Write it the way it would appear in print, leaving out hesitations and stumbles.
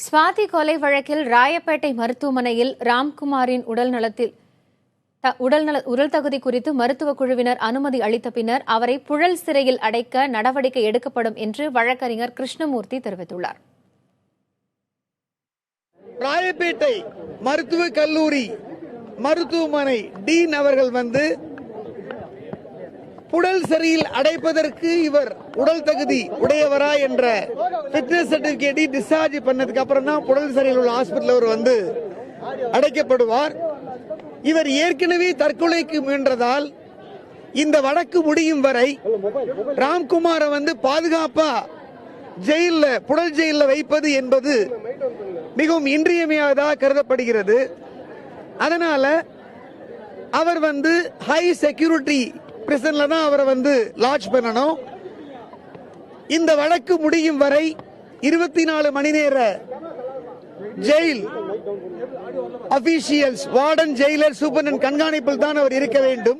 ஸ்வாதி கொலை வழக்கில் ராயப்பேட்டை மருத்துவமனையில் ராம்குமாரின் உடல் தகுதி குறித்து மருத்துவக் குழுவினர் அனுமதி அளித்த பின்னர் அவரை புழல் சிறையில் அடைக்க நடவடிக்கை எடுக்கப்படும் என்று வழக்கறிஞர் கிருஷ்ணமூர்த்தி தெரிவித்துள்ளார். ராயப்பேட்டை மருத்துவக் கல்லூரி மருத்துவமனை டீன் அவர்கள் புழல் சிறையில் அடைப்பதற்கு இவர் உடல் தகுதி உடையவரா என்ற ஃபிட்னஸ் சர்டிபிகேட் டிஸ்சார்ஜ் பண்ணதுக்கு அப்புறம் தான் புழல் சிறையில் உள்ள ஹாஸ்பிட்டல் அவர் அடைக்கப்படுவார். இவர் ஏற்கனவே தற்கொலைக்கு முயன்றதால் இந்த வழக்கு முடியும் வரை ராம்குமாரை பாதுகாப்பா புழல் ஜெயில வைப்பது என்பது மிகவும் இன்றியமையாததாக கருதப்படுகிறது. அதனால அவர் ஹை செக்யூரிட்டி பிரிசன்ல தான் அவரை லாட்ஜ் பண்ணணும். இந்த வழக்கு முடியும் வரை 24 மணி நேர jail officials, warden, Jailer, superintendent கண்காணிப்பில் தான் அவர் இருக்க வேண்டும்.